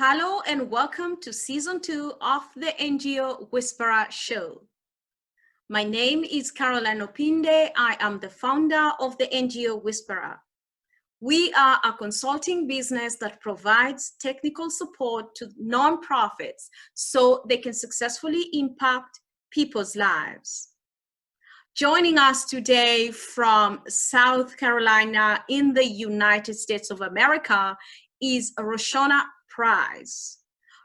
Hello and welcome to Season 2 of the NGO Whisperer Show. My name is Carolyne Opinde. I am the founder of the NGO Whisperer. We are a consulting business that provides technical support to nonprofits so they can successfully impact people's lives. Joining us today from South Carolina in the United States of America is Raushawna Price.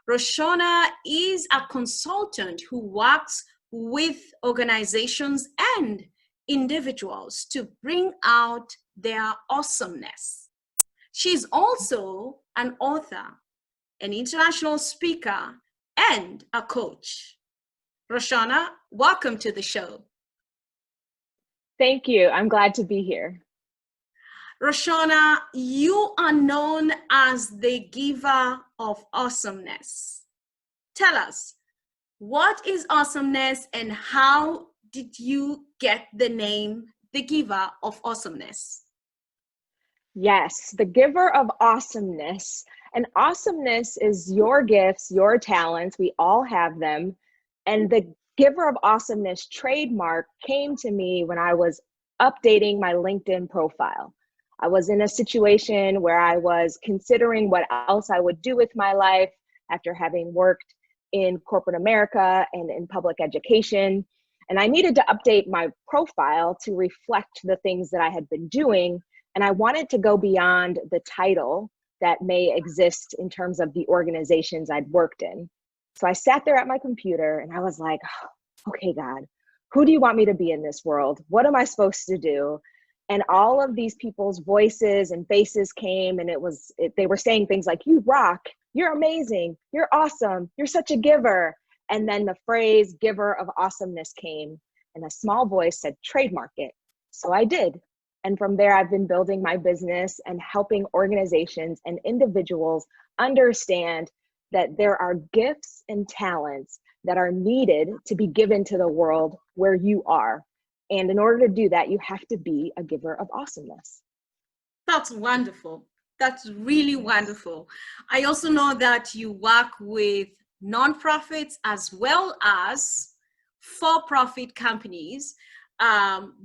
Raushawna is a consultant who works with organizations and individuals to bring out their awesomeness. She's also an author, an international speaker, and a coach. Raushawna, welcome to the show. Thank you. I'm glad to be here. Raushawna, you are known as the giver of awesomeness. Tell us, what is awesomeness and how did you get the name the giver of awesomeness? Yes, the giver of awesomeness. And awesomeness is your gifts, your talents. We all have them. And the giver of awesomeness trademark came to me when I was updating my LinkedIn profile. I was in a situation where I was considering what else I would do with my life after having worked in corporate America and in public education. And I needed to update my profile to reflect the things that I had been doing. And I wanted to go beyond the title that may exist in terms of the organizations I'd worked in. So I sat there at my computer and I was like, okay, God, who do you want me to be in this world? What am I supposed to do? And all of these people's voices and faces came, and they were saying things like, you rock, you're amazing, you're awesome, you're such a giver. And then the phrase giver of awesomeness came, and a small voice said, trademark it. So I did. And from there, I've been building my business and helping organizations and individuals understand that there are gifts and talents that are needed to be given to the world where you are. And in order to do that, you have to be a giver of awesomeness. That's wonderful. That's really wonderful. I also know that you work with nonprofits as well as for-profit companies,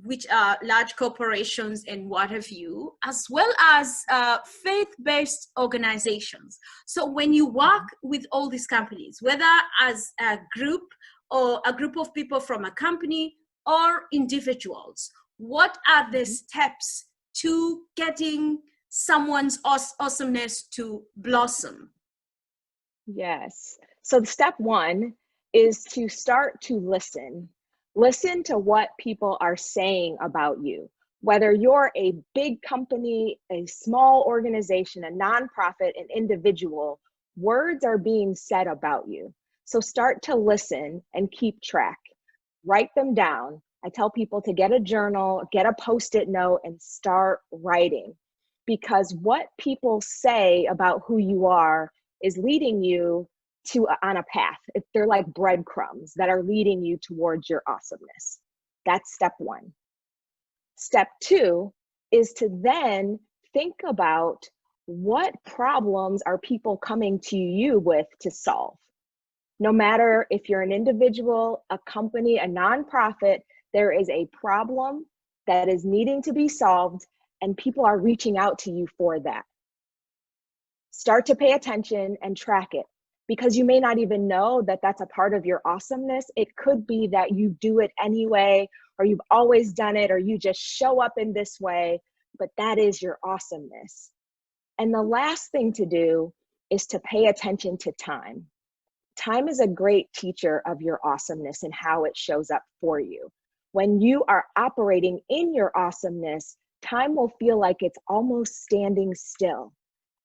which are large corporations and what have you, as well as faith-based organizations. So when you work with all these companies, whether as a group or a group of people from a company or individuals, what are the steps to getting someone's awesomeness to blossom? Yes. So step one is to start to listen. Listen to what people are saying about you. Whether you're a big company, a small organization, a nonprofit, an individual, words are being said about you. So start to listen and keep track. Write them down. I tell people to get a journal, get a Post-it note, and start writing. Because what people say about who you are is leading you on a path. They're like breadcrumbs that are leading you towards your awesomeness. That's step one. Step two is to then think about what problems are people coming to you with to solve. No matter if you're an individual, a company, a nonprofit, there is a problem that is needing to be solved and people are reaching out to you for that. Start to pay attention and track it, because you may not even know that that's a part of your awesomeness. It could be that you do it anyway, or you've always done it, or you just show up in this way, but that is your awesomeness. And the last thing to do is to pay attention to time. Time is a great teacher of your awesomeness and how it shows up for you. When you are operating in your awesomeness, time will feel like it's almost standing still.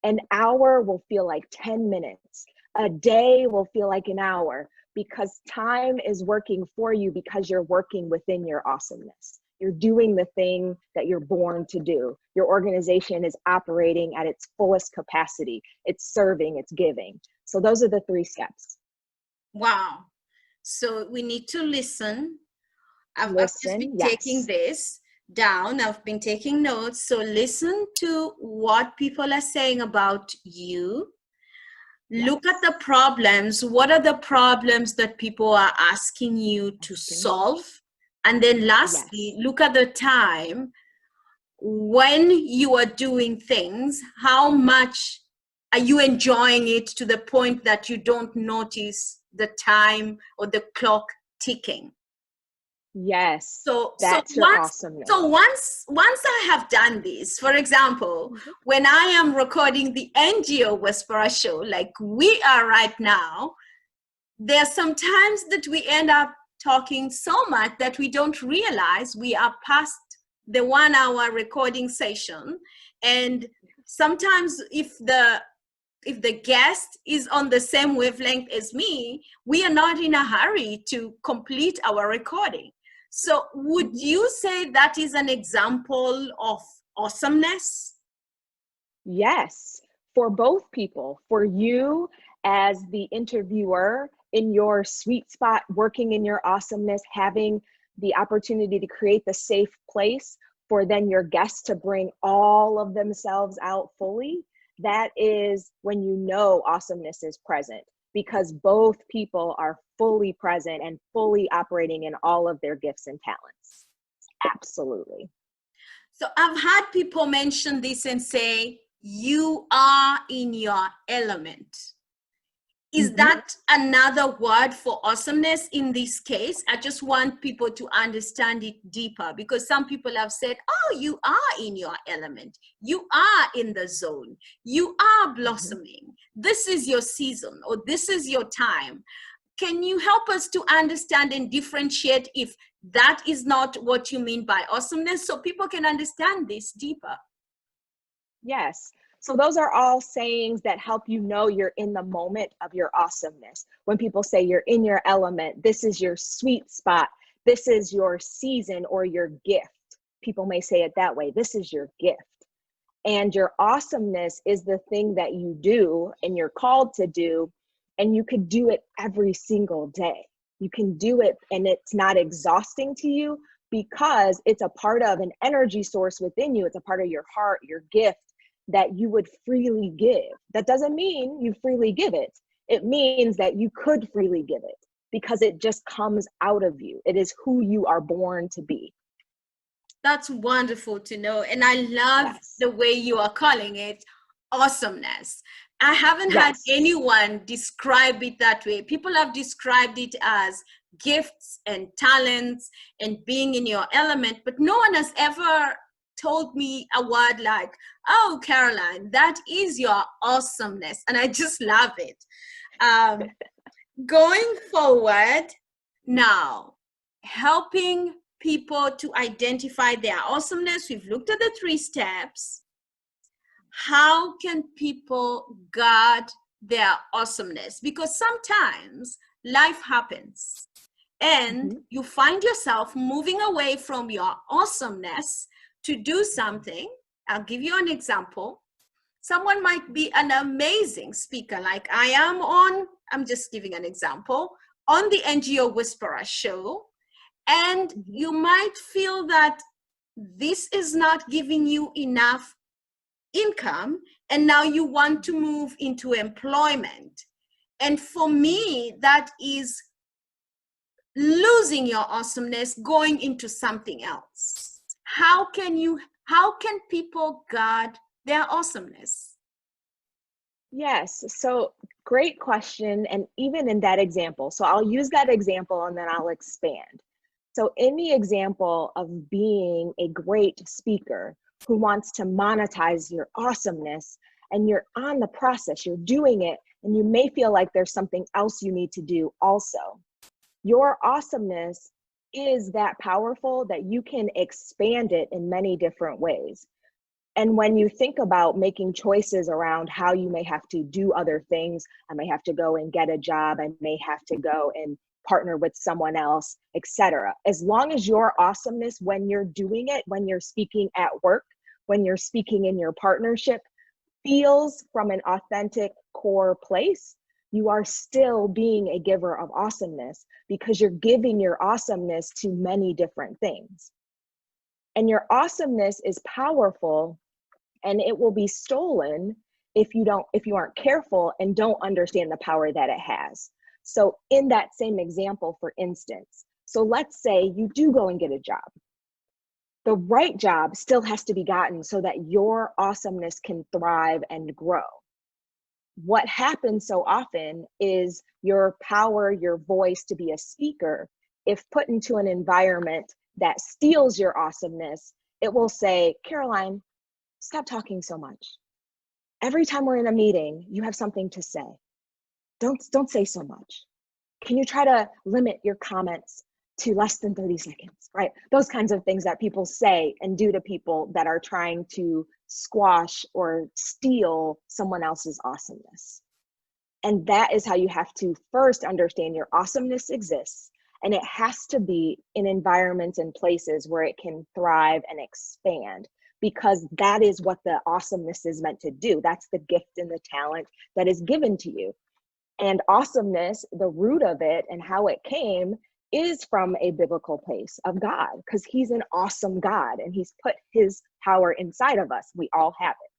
An hour will feel like 10 minutes. A day will feel like an hour, because time is working for you because you're working within your awesomeness. You're doing the thing that you're born to do. Your organization is operating at its fullest capacity. It's serving, it's giving. So those are the 3 steps. Wow. So we need to listen. I've just been taking this down. I've been taking notes. So listen to what people are saying about you. look at the problems. What are the problems that people are asking you to solve? And then lastly, look at the time when you are doing things. How much are you enjoying it to the point that you don't notice the time or the clock ticking? Yes. So your awesomeness. So once I have done this, for example, when I am recording the NGO Whisperer show, like we are right now, there are some times that we end up talking so much that we don't realize we are past the 1 hour recording session. And sometimes if the guest is on the same wavelength as me, we are not in a hurry to complete our recording. So would you say that is an example of awesomeness? Yes, for both people, for you as the interviewer in your sweet spot, working in your awesomeness, having the opportunity to create the safe place for then your guests to bring all of themselves out fully. That is when you know awesomeness is present, because both people are fully present and fully operating in all of their gifts and talents. Absolutely. So I've had people mention this and say, you are in your element. Is that another word for awesomeness in this case? I just want people to understand it deeper, because some people have said, oh, you are in your element. You are in the zone. You are blossoming. This is your season, or this is your time. Can you help us to understand and differentiate if that is not what you mean by awesomeness, so people can understand this deeper? Yes. So those are all sayings that help you know you're in the moment of your awesomeness. When people say you're in your element, this is your sweet spot, this is your season or your gift. People may say it that way. This is your gift. And your awesomeness is the thing that you do and you're called to do, and you could do it every single day. You can do it and it's not exhausting to you because it's a part of an energy source within you. It's a part of your heart, your gift, that you would freely give. That doesn't mean you freely give it. It means that you could freely give it because it just comes out of you. It is who you are born to be. That's wonderful to know. And I love the way you are calling it awesomeness. I haven't had anyone describe it that way. People have described it as gifts and talents and being in your element, but no one has ever told me a word like, oh, Caroline, that is your awesomeness. And I just love it. Going forward now, helping people to identify their awesomeness. We've looked at the 3 steps. How can people guard their awesomeness? Because sometimes life happens and you find yourself moving away from your awesomeness to do something. I'll give you an example. Someone might be an amazing speaker like I am on, I'm just giving an example, on the NGO Whisperer show. And you might feel that this is not giving you enough income, and now you want to move into employment. And for me, that is losing your awesomeness, going into something else. How can people guard their awesomeness? Yes, so great question. And even in that example, so I'll use that example and then I'll expand. So in the example of being a great speaker who wants to monetize your awesomeness, and you're on the process, you're doing it, and you may feel like there's something else you need to do also. Your awesomeness is that powerful that you can expand it in many different ways. And when you think about making choices around how you may have to do other things, I may have to go and get a job, I may have to go and partner with someone else, etc. As long as your awesomeness, when you're doing it, when you're speaking at work, when you're speaking in your partnership, feels from an authentic core place, you are still being a giver of awesomeness because you're giving your awesomeness to many different things. And your awesomeness is powerful, and it will be stolen if you aren't careful and don't understand the power that it has. So in that same example, for instance, so let's say you do go and get a job. The right job still has to be gotten so that your awesomeness can thrive and grow. What happens so often is your power, your voice to be a speaker, if put into an environment that steals your awesomeness, it will say, Caroline, stop talking so much. Every time we're in a meeting, you have something to say. Don't say so much. Can you try to limit your comments to less than 30 seconds, right? Those kinds of things that people say and do to people that are trying to squash or steal someone else's awesomeness. And that is how you have to first understand your awesomeness exists, and it has to be in environments and places where it can thrive and expand, because that is what the awesomeness is meant to do. That's the gift and the talent that is given to you. And awesomeness, the root of it and how it came, is from a biblical place of God, because he's an awesome God and he's put his power inside of us. We all have it.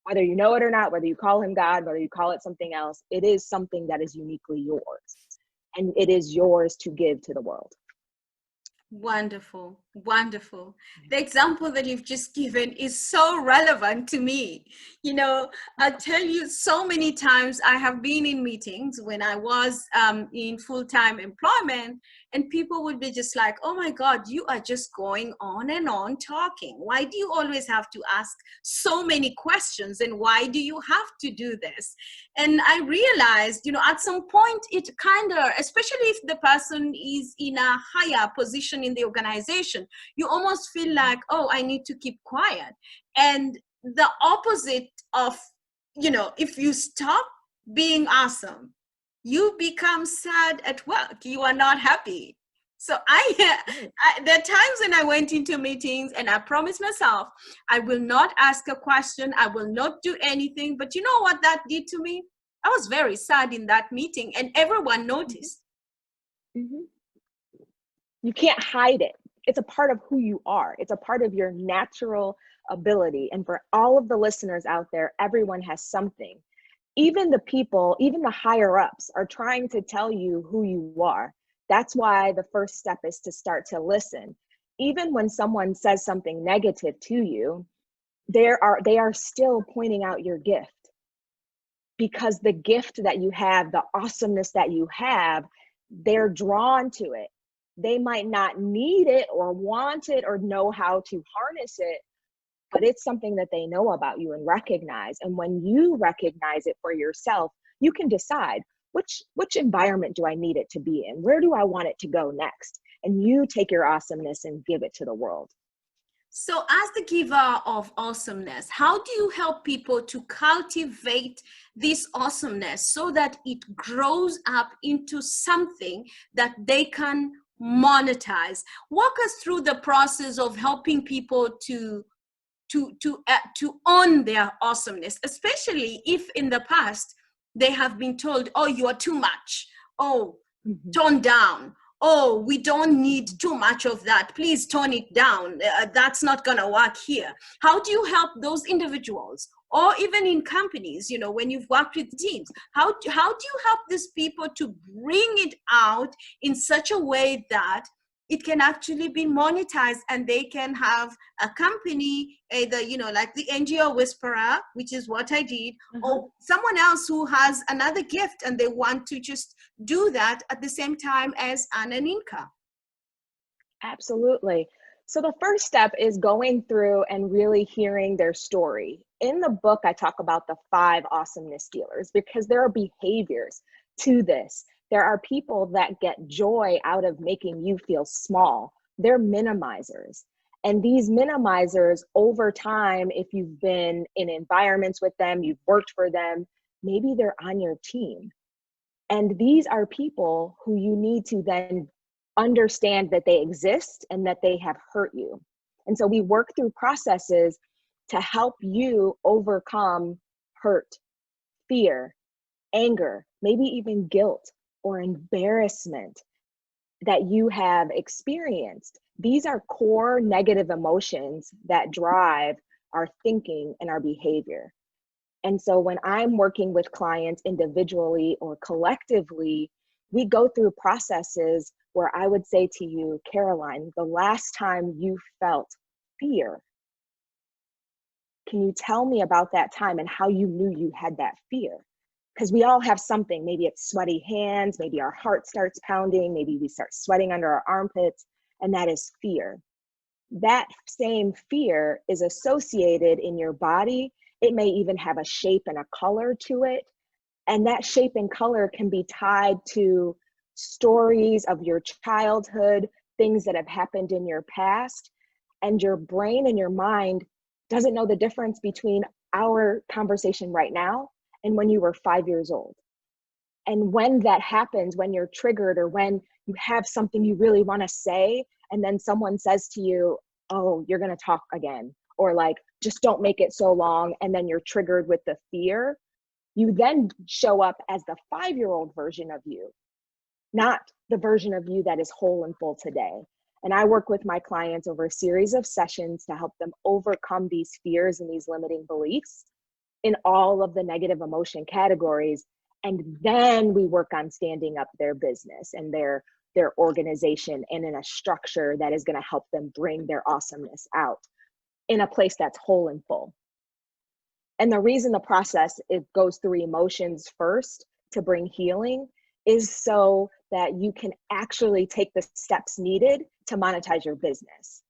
Whether you know it or not, whether you call him God, whether you call it something else, it is something that is uniquely yours. And it is yours to give to the world. Wonderful, wonderful. The example that you've just given is so relevant to me. You know, I'll tell you, so many times I have been in meetings when I was in full-time employment, and people would be just like, oh my God, you are just going on and on talking. Why do you always have to ask so many questions? And why do you have to do this? And I realized, you know, at some point it kind of, especially if the person is in a higher position in the organization, you almost feel like, oh, I need to keep quiet. And the opposite of, you know, if you stop being awesome, you become sad at work. You are not happy. So there are times when I went into meetings and I promised myself, I will not ask a question. I will not do anything. But you know what that did to me? I was very sad in that meeting, and everyone noticed. Mm-hmm. You can't hide it. It's a part of who you are. It's a part of your natural ability. And for all of the listeners out there, everyone has something. Even the people, even the higher ups are trying to tell you who you are. That's why the first step is to start to listen. Even when someone says something negative to you, they are still pointing out your gift, because the gift that you have, the awesomeness that you have, they're drawn to it. They might not need it or want it or know how to harness it, but it's something that they know about you and recognize. And when you recognize it for yourself, you can decide which environment do I need it to be in? Where do I want it to go next? And you take your awesomeness and give it to the world. So as the giver of awesomeness, how do you help people to cultivate this awesomeness so that it grows up into something that they can monetize? Walk us through the process of helping people to own their awesomeness, especially if in the past they have been told, oh, you are too much, oh, tone down, oh, we don't need too much of that, please tone it down, that's not gonna work here. How do you help those individuals, or even in companies, you know, when you've worked with teams, how do you help these people to bring it out in such a way that it can actually be monetized and they can have a company, either, you know, like the NGO Whisperer, which is what I did, or someone else who has another gift and they want to just do that at the same time as earn an income? Absolutely. So the first step is going through and really hearing their story. In the book, I talk about the 5 awesomeness stealers, because there are behaviors to this. There are people that get joy out of making you feel small. They're minimizers. And these minimizers, over time, if you've been in environments with them, you've worked for them, maybe they're on your team. And these are people who you need to then understand that they exist and that they have hurt you. And so we work through processes to help you overcome hurt, fear, anger, maybe even guilt or embarrassment that you have experienced. These are core negative emotions that drive our thinking and our behavior. And so when I'm working with clients individually or collectively, we go through processes where I would say to you, Caroline, the last time you felt fear, can you tell me about that time and how you knew you had that fear? Because we all have something. Maybe it's sweaty hands, maybe our heart starts pounding, maybe we start sweating under our armpits, and that is fear. That same fear is associated in your body. It may even have a shape and a color to it. And that shape and color can be tied to stories of your childhood, things that have happened in your past. And your brain and your mind doesn't know the difference between our conversation right now and when you were 5 years old. And when that happens, when you're triggered or when you have something you really want to say, and then someone says to you, oh, you're going to talk again, or like, just don't make it so long. And then you're triggered with the fear. You then show up as the 5-year-old version of you, not the version of you that is whole and full today. And I work with my clients over a series of sessions to help them overcome these fears and these limiting beliefs in all of the negative emotion categories. And then we work on standing up their business and their organization and in a structure that is going to help them bring their awesomeness out in a place that's whole and full. And the reason the process, it goes through emotions first to bring healing, is so that you can actually take the steps needed to monetize your business.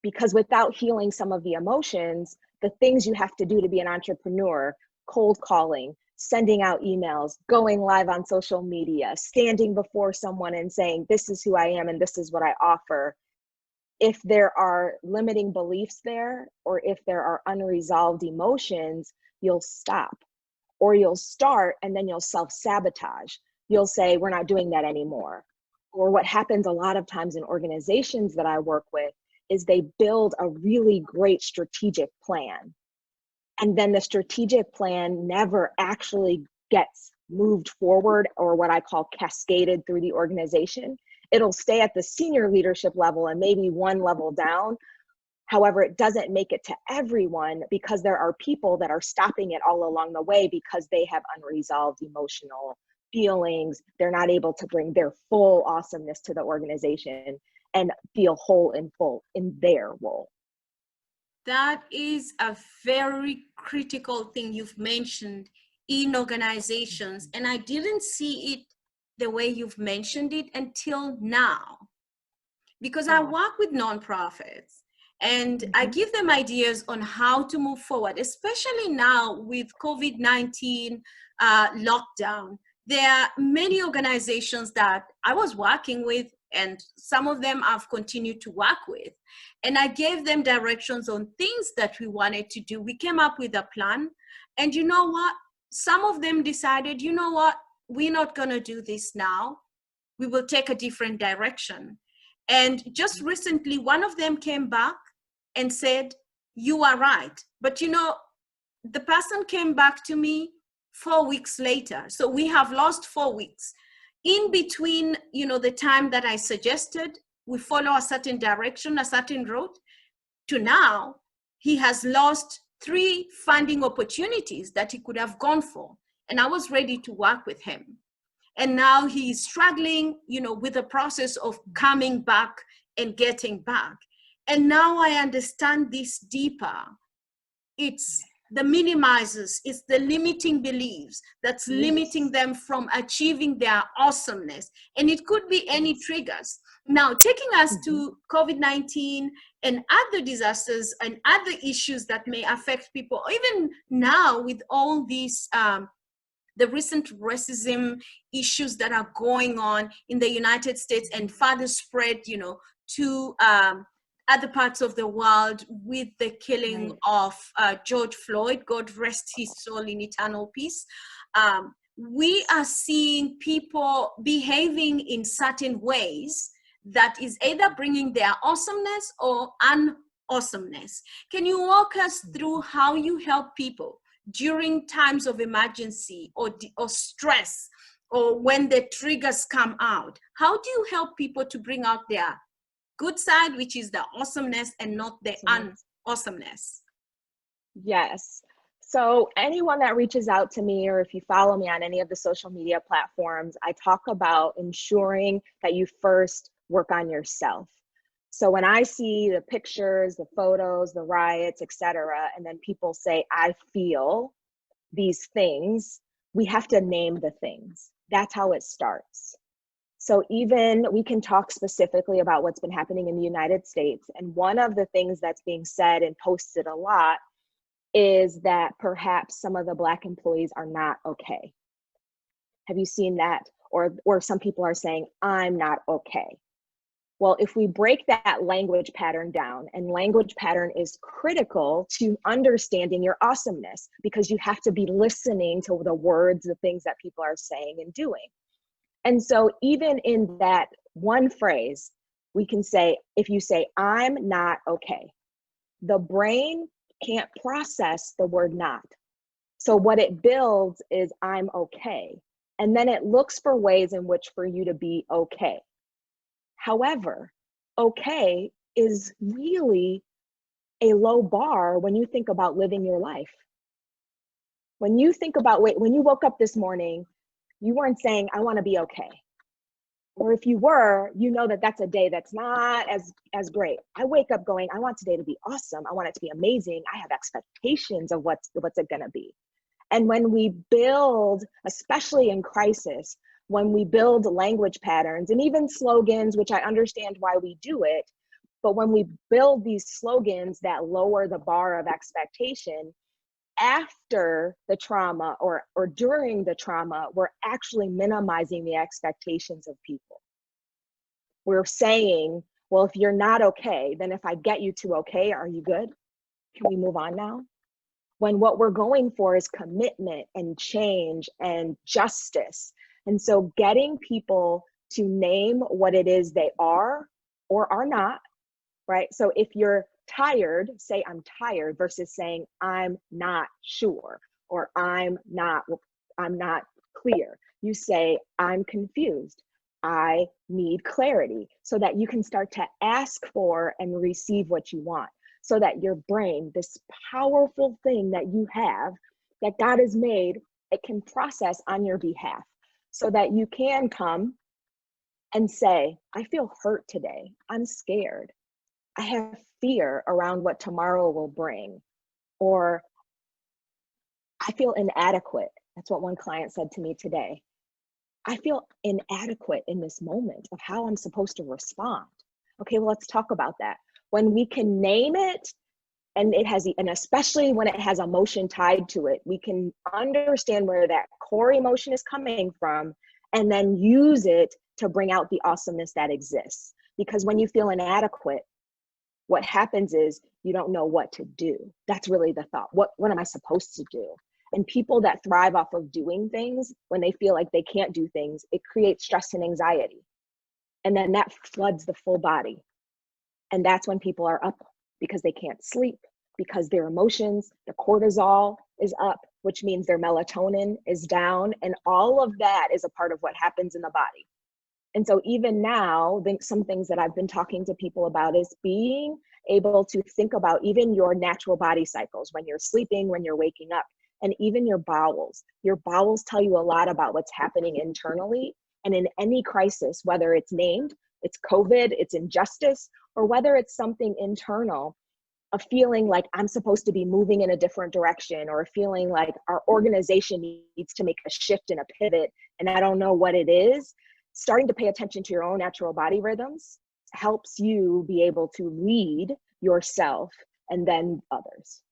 Because without healing some of the emotions, the things you have to do to be an entrepreneur, cold calling, sending out emails, going live on social media, standing before someone and saying, this is who I am and this is what I offer. If there are limiting beliefs there, or if there are unresolved emotions, you'll stop, or you'll start and then you'll self-sabotage. You'll say, we're not doing that anymore. Or what happens a lot of times in organizations that I work with is they build a really great strategic plan. And then the strategic plan never actually gets moved forward, or what I call cascaded through the organization. It'll stay at the senior leadership level and maybe one level down. However, it doesn't make it to everyone because there are people that are stopping it all along the way because they have unresolved emotional feelings. They're not able to bring their full awesomeness to the organization and feel whole and full in their role. That is a very critical thing you've mentioned in organizations, and I didn't see it the way you've mentioned it until now, because I work with nonprofits and I give them ideas on how to move forward, especially now with COVID-19 lockdown. There are many organizations that I was working with, and some of them I've continued to work with. And I gave them directions on things that we wanted to do. We came up with a plan. And you know what? Some of them decided, you know what? We're not going to do this now. We will take a different direction. And just recently, one of them came back and said, you are right. But you know, the person came back to me 4 weeks later. So we have lost 4 weeks. In between, you know, the time that I suggested we follow a certain direction, a certain route, to now, he has lost 3 funding opportunities that he could have gone for. And I was ready to work with him. And now he's struggling, you know, with the process of coming back and getting back. And now I understand this deeper. It's the minimizers, it's the limiting beliefs that's limiting them from achieving their awesomeness. And it could be any triggers. Now, taking us to COVID-19 and other disasters and other issues that may affect people, even now with all these, the recent racism issues that are going on in the United States and further spread, you know, to other parts of the world with the killing of George Floyd, God rest his soul in eternal peace. We are seeing people behaving in certain ways that is either bringing their awesomeness or unawesomeness. Can you walk us through how you help people during times of emergency or stress, or when the triggers come out? How do you help people to bring out their good side, which is the awesomeness, and not the unawesomeness? Yes. So anyone that reaches out to me, or if you follow me on any of the social media platforms, I talk about ensuring that you first work on yourself. So when I see the pictures, the photos, the riots, etc., and then people say, I feel these things, we have to name the things. That's how it starts. So even we can talk specifically about what's been happening in the United States. And one of the things that's being said and posted a lot is that perhaps some of the Black employees are not okay. Have you seen that? Or some people are saying, I'm not okay. Well, if we break that language pattern down, and language pattern is critical to understanding your awesomeness, because you have to be listening to the words, the things that people are saying and doing. And so even in that one phrase, we can say, if you say, I'm not okay, the brain can't process the word not. So what it builds is I'm okay. And then it looks for ways in which for you to be okay. However, okay is really a low bar when you think about living your life. When you think about, when you woke up this morning, you weren't saying, I want to be okay. Or if you were, you know that that's a day that's not as great. I wake up going, I want today to be awesome. I want it to be amazing. I have expectations of what's it going to be. And when we build, especially in crisis, when we build language patterns and even slogans, which I understand why we do it, but when we build these slogans that lower the bar of expectation, after the trauma or during the trauma, we're actually minimizing the expectations of people. We're saying, well, if you're not okay, then if I get you to okay, are you good? Can we move on now? When what we're going for is commitment and change and justice. And so getting people to name what it is they are or are not, right? So if you're tired, say I'm tired versus saying I'm not sure or I'm not clear. You say I'm confused. I need clarity, so that you can start to ask for and receive what you want, so that your brain, this powerful thing that you have that God has made, it can process on your behalf, so that you can come and say, I feel hurt today. I'm scared. I have fear around what tomorrow will bring, or I feel inadequate. That's what one client said to me today. I feel inadequate in this moment of how I'm supposed to respond. Okay, well, let's talk about that. When we can name it, and especially when it has emotion tied to it, we can understand where that core emotion is coming from and then use it to bring out the awesomeness that exists. Because when you feel inadequate, what happens is you don't know what to do. That's really the thought. What am I supposed to do? And people that thrive off of doing things, when they feel like they can't do things, it creates stress and anxiety. And then that floods the full body. And that's when people are up because they can't sleep, because their emotions, the cortisol is up, which means their melatonin is down. And all of that is a part of what happens in the body. And so even now, some things that I've been talking to people about is being able to think about even your natural body cycles, when you're sleeping, when you're waking up, and even your bowels. Your bowels tell you a lot about what's happening internally. And in any crisis, whether it's named, it's COVID, it's injustice, or whether it's something internal, a feeling like I'm supposed to be moving in a different direction, or a feeling like our organization needs to make a shift and a pivot, and I don't know what it is, starting to pay attention to your own natural body rhythms helps you be able to lead yourself and then others.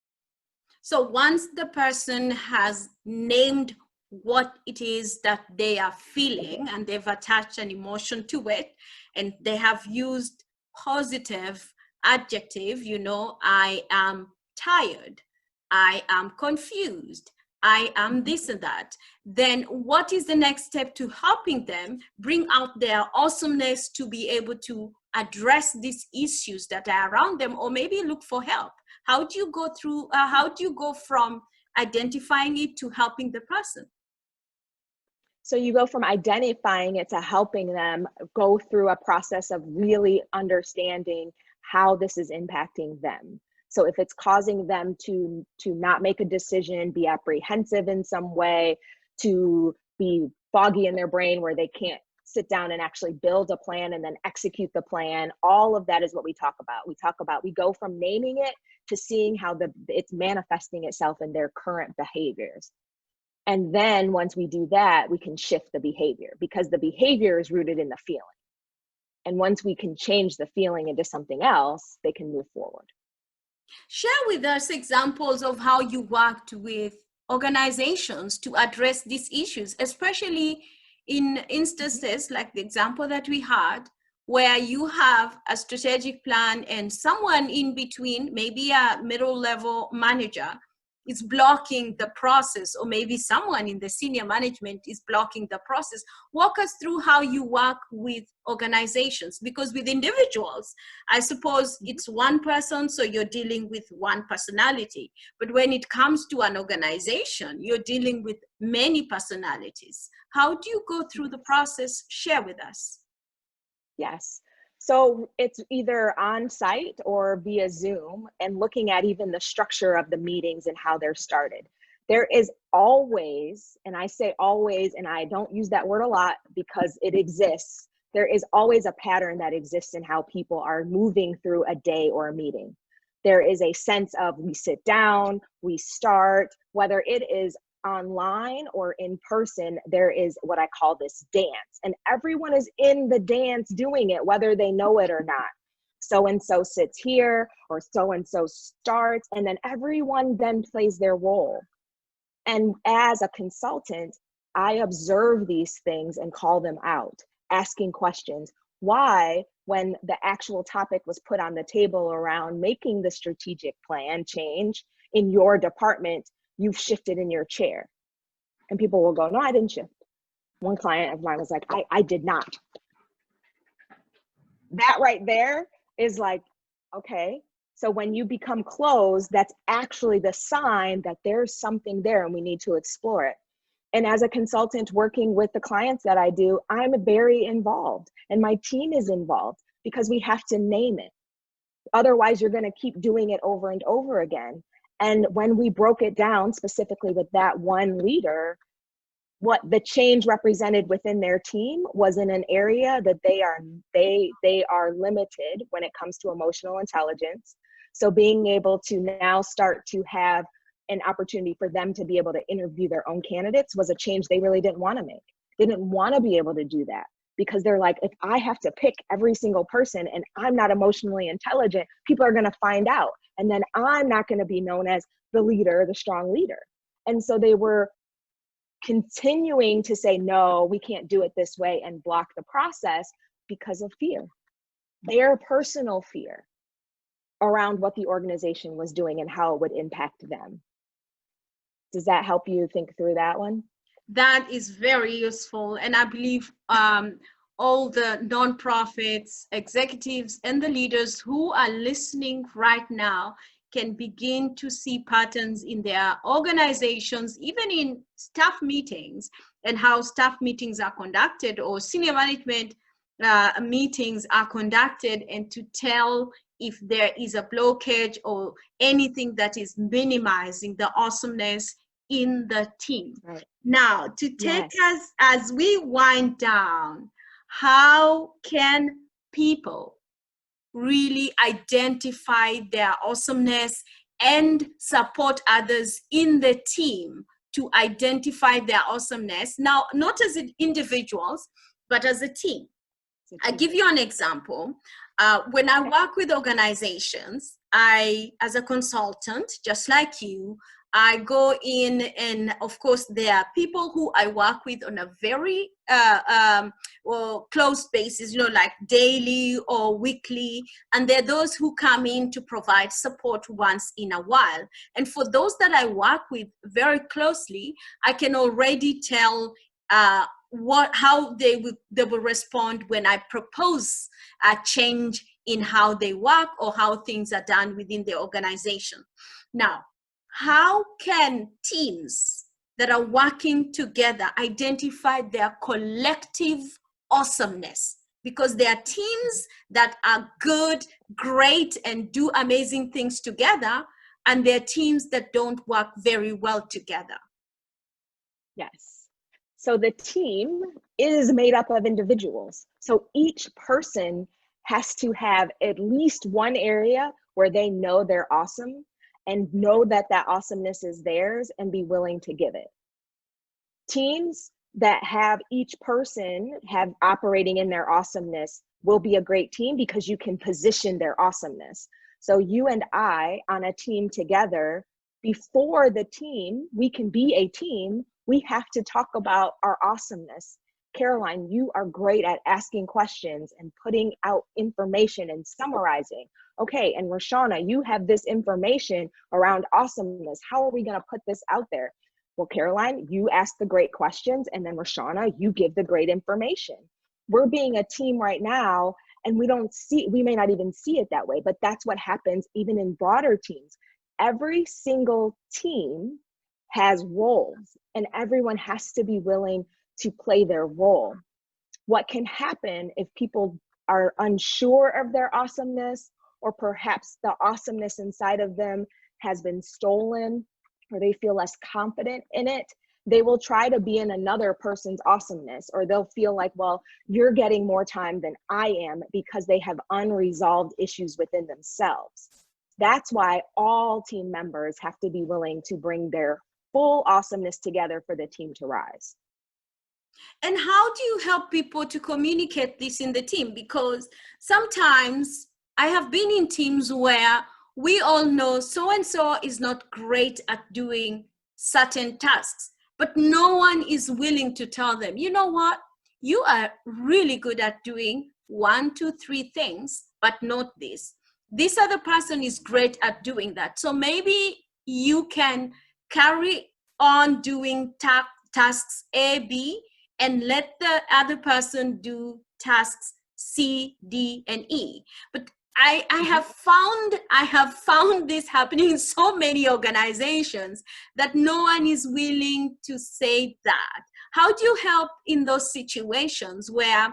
So once the person has named what it is that they are feeling and they've attached an emotion to it, and they have used positive adjective, I am tired, I am confused, I am this and that, then what is the next step to helping them bring out their awesomeness to be able to address these issues that are around them, or maybe look for help? How do you go from identifying it to helping the person? So you go from identifying it to helping them go through a process of really understanding how this is impacting them. So if it's causing them to not make a decision, be apprehensive in some way, to be foggy in their brain where they can't sit down and actually build a plan and then execute the plan, all of that is what we talk about. We go from naming it to seeing how it's manifesting itself in their current behaviors. And then once we do that, we can shift the behavior, because the behavior is rooted in the feeling. And once we can change the feeling into something else, they can move forward. Share with us examples of how you worked with organizations to address these issues, especially in instances like the example that we had, where you have a strategic plan and someone in between, maybe a middle level manager, is blocking the process, or maybe someone in the senior management is blocking the process. Walk us through how you work with organizations, because with individuals, I suppose it's one person, so you're dealing with one personality. But when it comes to an organization, you're dealing with many personalities. How do you go through the process? Share with us. Yes. So it's either on site or via Zoom, and looking at even the structure of the meetings and how they're started. There is always, and I say always, and I don't use that word a lot because it exists, there is always a pattern that exists in how people are moving through a day or a meeting. There is a sense of we sit down, we start, whether it is online or in person, there is what I call this dance, and everyone is in the dance doing it, whether they know it or not. So-and-so sits here, or so-and-so starts, and then everyone then plays their role. And as a consultant, I observe these things and call them out, asking questions. Why, when the actual topic was put on the table around making the strategic plan change in your department, you've shifted in your chair? And people will go, no, I didn't shift. One client of mine was like, I did not. That right there is like, okay. So when you become closed, that's actually the sign that there's something there and we need to explore it. And as a consultant working with the clients that I do, I'm very involved, and my team is involved, because we have to name it. Otherwise, you're going to keep doing it over and over again. And when we broke it down specifically with that one leader, what the change represented within their team was in an area that they are limited when it comes to emotional intelligence. So being able to now start to have an opportunity for them to be able to interview their own candidates was a change they really didn't want to make. They didn't want to be able to do that, because they're like, if I have to pick every single person and I'm not emotionally intelligent, people are going to find out. And then I'm not going to be known as the leader, the strong leader. And so they were continuing to say, no, we can't do it this way, and block the process because of fear, their personal fear around what the organization was doing and how it would impact them. Does that help you think through that one? That is very useful. And I believe all the nonprofits, executives, and the leaders who are listening right now can begin to see patterns in their organizations, even in staff meetings, and how staff meetings are conducted, or senior management meetings are conducted, and to tell if there is a blockage or anything that is minimizing the awesomeness in the team. Right. Now, to take us as we wind down, how can people really identify their awesomeness and support others in the team to identify their awesomeness? Now, not as individuals, but as a team. I'll give you an example. When I work with organizations, as a consultant, just like you, I go in, and of course there are people who I work with on a very close basis, like daily or weekly, and there are those who come in to provide support once in a while. And for those that I work with very closely, I can already tell how they will respond when I propose a change in how they work or how things are done within the organization. Now, how can teams that are working together identify their collective awesomeness because there are teams that are good, great, and do amazing things together, and there are teams that don't work very well together. Yes. So the team is made up of individuals. So each person has to have at least one area where they know they're awesome and know that that awesomeness is theirs and be willing to give it. Teams that have each person have operating in their awesomeness will be a great team because you can position their awesomeness. So you and I on a team together, before the team, we can be a team, we have to talk about our awesomeness. Carolyne, you are great at asking questions and putting out information and summarizing. Okay, and Raushawna, you have this information around awesomeness. How are we going to put this out there? Well, Carolyne, you ask the great questions, and then Raushawna, you give the great information. We're being a team right now, and we may not even see it that way, but that's what happens even in broader teams. Every single team has roles, and everyone has to be willing to play their role. What can happen if people are unsure of their awesomeness, or perhaps the awesomeness inside of them has been stolen, or they feel less confident in it, they will try to be in another person's awesomeness, or they'll feel like, well, you're getting more time than I am, because they have unresolved issues within themselves. That's why all team members have to be willing to bring their full awesomeness together for the team to rise. And how do you help people to communicate this in the team? Because sometimes I have been in teams where we all know so-and-so is not great at doing certain tasks, but no one is willing to tell them, you know what, you are really good at doing 1, 2, 3 things, but not this. This other person is great at doing that. So maybe you can carry on doing tasks A, B, and let the other person do tasks C, D, and E. But I have found this happening in so many organizations that no one is willing to say that. How do you help in those situations where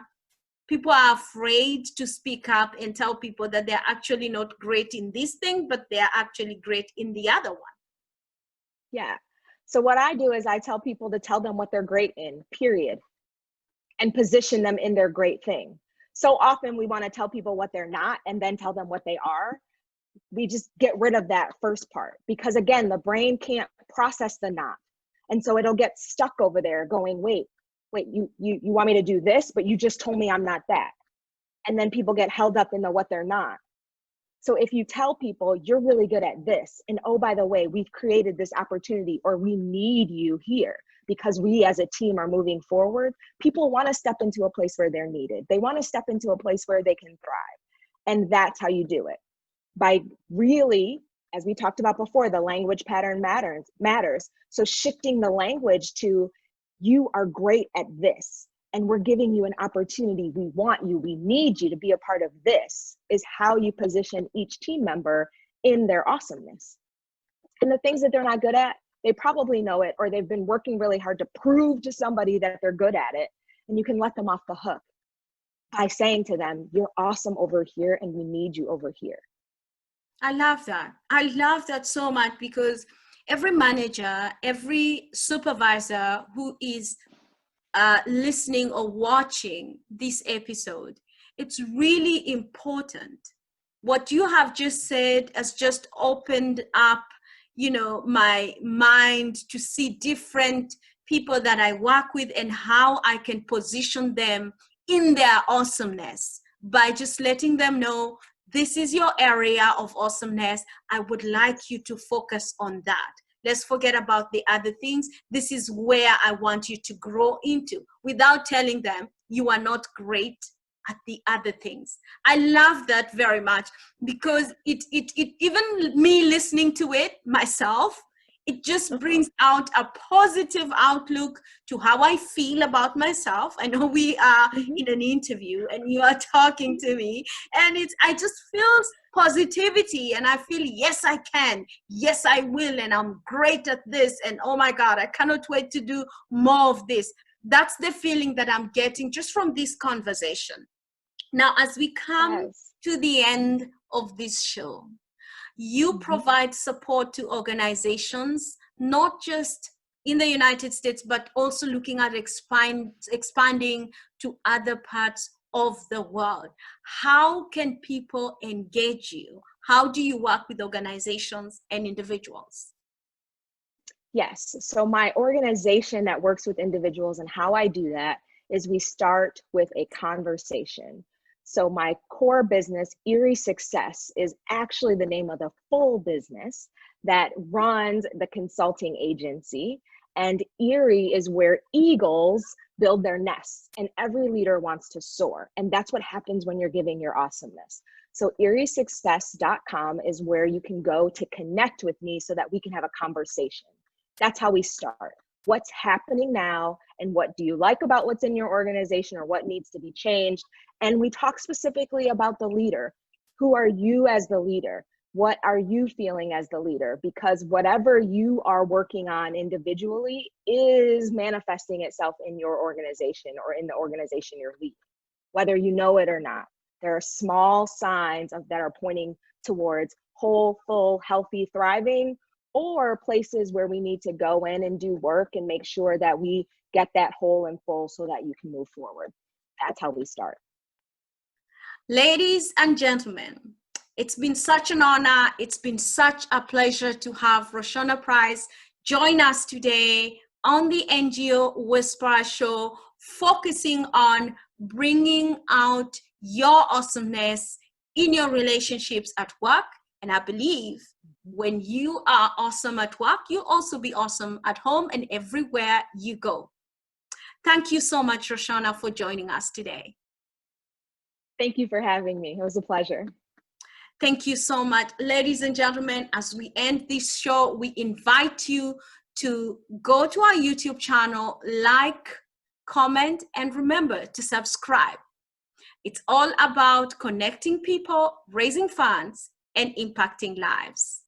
people are afraid to speak up and tell people that they're actually not great in this thing, but they're actually great in the other one? Yeah. So what I do is I tell people to tell them what they're great in, period, and position them in their great thing. So often we want to tell people what they're not and then tell them what they are. We just get rid of that first part, because again, the brain can't process the not. And so it'll get stuck over there going, wait, you want me to do this, but you just told me I'm not that. And then people get held up in the what they're not. So if you tell people you're really good at this, and oh, by the way, we've created this opportunity, or we need you here because we as a team are moving forward, people want to step into a place where they're needed. They want to step into a place where they can thrive. And that's how you do it. By really, as we talked about before, the language pattern matters. So shifting the language to, you are great at this, and we're giving you an opportunity. We want you, we need you to be a part of this, is how you position each team member in their awesomeness. And the things that they're not good at, they probably know it, or they've been working really hard to prove to somebody that they're good at it. And you can let them off the hook by saying to them, you're awesome over here and we need you over here. I love that. I love that so much, because every manager, every supervisor who is listening or watching this episode, it's really important. What you have just said has just opened up, my mind to see different people that I work with and how I can position them in their awesomeness by just letting them know, this is your area of awesomeness. I would like you to focus on that. Let's forget about the other things. This is where I want you to grow into, without telling them you are not great at the other things. I love that very much, because it even me listening to it myself, it just brings out a positive outlook to how I feel about myself. I know we are in an interview and you are talking to me, and I just feel positivity, and I feel, yes, I can, yes, I will, and I'm great at this, and oh my God, I cannot wait to do more of this. That's the feeling that I'm getting just from this conversation. Now, as we come Yes. to the end of this show, you provide support to organizations, not just in the United States, but also looking at expanding to other parts of the world. How can people engage you? How do you work with organizations and individuals? Yes. So my organization that works with individuals, and how I do that is we start with a conversation. So my core business, Erie Success, is actually the name of the full business that runs the consulting agency. And Erie is where eagles build their nests, and every leader wants to soar. And that's what happens when you're giving your awesomeness. So eriesuccess.com is where you can go to connect with me so that we can have a conversation. That's how we start. What's happening now, and what do you like about what's in your organization, or what needs to be changed? And we talk specifically about the leader. Who are you as the leader? What are you feeling as the leader? Because whatever you are working on individually is manifesting itself in your organization or in the organization you're leading, whether you know it or not. There are small signs that are pointing towards whole, full, healthy, thriving, or places where we need to go in and do work and make sure that we get that whole and full so that you can move forward. That's how we start. Ladies and gentlemen, it's been such an honor. It's been such a pleasure to have Raushawna Price join us today on the NGO Whisperer Show, focusing on bringing out your awesomeness in your relationships at work. And I believe when you are awesome at work, you'll also be awesome at home and everywhere you go. Thank you so much, Raushawna, for joining us today. Thank you for having me. It was a pleasure. Thank you so much. Ladies and gentlemen, as we end this show, we invite you to go to our YouTube channel, like, comment, and remember to subscribe. It's all about connecting people, raising funds, and impacting lives.